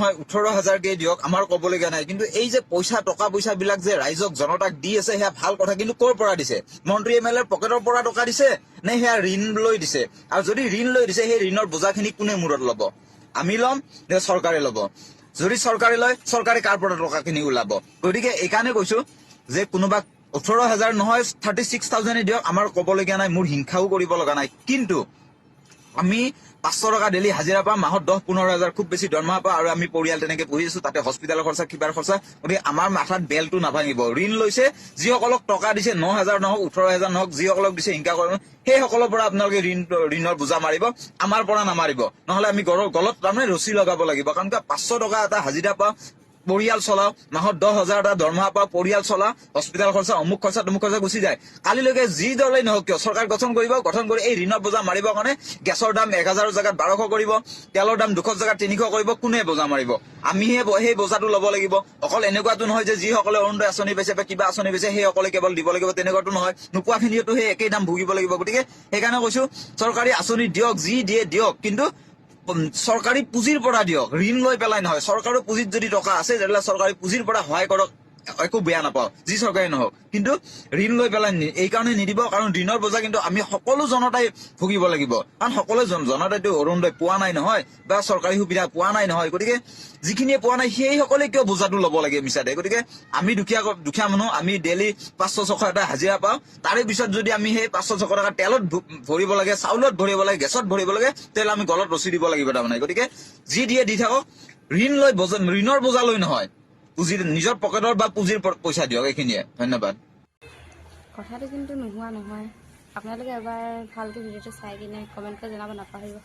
নহয় 18,000কে দিয়ক, আমাৰ ক'বলগীয়া নাই। কিন্তু এই যে টকা পইচা বিলাক যে ৰাইজক জনতাক দি আছে সেয়া ভাল কথা, কিন্তু ক'ৰ পৰা দিছে? মন্ত্ৰী MLA পকেটৰ পৰা টকা দিছে নে সেয়া ঋণ লৈ দিছে? আৰু যদি ঋণ লৈ দিছে সেই ঋণৰ বোজাখিনি কোনে মূৰত ল'ব? আমি ল'ম নে চৰকাৰে ল'ব? যদি চৰকাৰে লয়, চৰকাৰে কাৰ পৰা টকাখিনি ওলাব? গতিকে এইকাৰণে কৈছো যে কোনোবা 18,000 নহয় 36,000 দিয়ক, আমাৰ ক'বলগীয়া নাই, মোৰ হিংসাও কৰিব লগা নাই। কিন্তু আমি 500 টকা ডেইলি হাজিৰা পাম, মাহত 10-15,000 খুব বেছি দৰমহা পাওঁ, আৰু আমি পৰিয়াল তেনেকে পঢ়ি আছো, তাতে হস্পিটেলৰ খৰচা কিবাৰ খৰচা। গতিকে আমাৰ মাথাত বেলটো নাভাঙিব। ঋণ লৈছে, যিসকলক টকা দিছে 9,000 নহওক 18,000 নহওক, যিসকলক দিছে হিংসা কৰিব, সেইসকলৰ পৰা আপোনালোকে ঋণৰ বোজা মাৰিব, আমাৰ পৰা নামাৰিব। নহলে আমি গলত তাৰমানে ৰছী লগাব লাগিব। কাৰণ 500 টকা এটা হাজিৰা পাওঁ, পৰিয়াল চলাও, মাহত 10,000 এটা দৰমহা পাওঁ, পৰিয়াল চলাও, হস্পিটেল খৰচা অমুক খৰচা গুচি যায়। কালিলৈকে যি দলেই নহওক কিয় চৰকাৰ গঠন কৰি এই ঋণৰ বোজা মাৰিবৰ কাৰণে গেছৰ দাম 1,000ৰ জেগাত 1200 কৰিব, তেলৰ দাম 200ৰ জেগাত 300 কৰিব। কোনে বোজা মাৰিব? আমিহে সেই বোজাটো ল'ব লাগিব। অকল এনেকুৱাটো নহয় যে যিসকলে অৰুণোদয় আঁচনি পাইছে বা কিবা আঁচনি পাইছে সেইসকলে কেৱল দিব লাগিব, তেনেকুৱাটো নহয়। নোপোৱাখিনিয়েতো সেই একেই দাম ভুগিব লাগিব। গতিকে সেইকাৰণে কৈছো চৰকাৰী আঁচনি দিয়ক, যি দিয়ে দিয়ক, কিন্তু চৰকাৰী পুঁজিৰ পৰা দিয়ক, ঋণ লৈ পেলাই নহয়। চৰকাৰৰ পুঁজিত যদি টকা আছে তেতিয়াহ'লে চৰকাৰী পুঁজিৰ পৰা সহায় কৰক, একো বেয়া নাপাওঁ, যি চৰকাৰে নহওক। কিন্তু ঋণ লৈ পেলাই এই কাৰণে নিদিব, কাৰণ ঋণৰ বোজা কিন্তু আমি সকলো জনতাই ভুগিব লাগিব। কাৰণ সকলো জনতাইতো অৰুণোদয় পোৱা নাই নহয়, বা চৰকাৰী সুবিধা পোৱা নাই নহয়। গতিকে যিখিনিয়ে পোৱা নাই সেইসকলে কিয় বোজাটো ল'ব লাগে মিছাতে? গতিকে আমি দুখীয়া মানুহ, আমি ডেইলি 500-600 এটা হাজিৰা পাওঁ। তাৰে পিছত যদি আমি সেই 500-600 টকা তেলত ভৰিব লাগে, চাউলত ভৰিব লাগে, গেছত ভৰিব লাগে, তেতিয়াহ'লে আমি গলত ৰছী দিব লাগিব তাৰমানে। গতিকে যি দিয়ে দি থাকক, ঋণৰ বোজা লৈ নহয়, পুঁজিৰ নিজৰ পকেটৰ বা পুঁজিৰ পইচা দিয়ক। এইখিনিয়ে, ধন্যবাদ। কথাটো কিন্তু নোহোৱা নহয়। আপোনালোকে এবাৰ ভালকৈ ভিডিঅ'টো চাই কিনে কমেণ্ট কৰি জনাব নাপাহৰিব।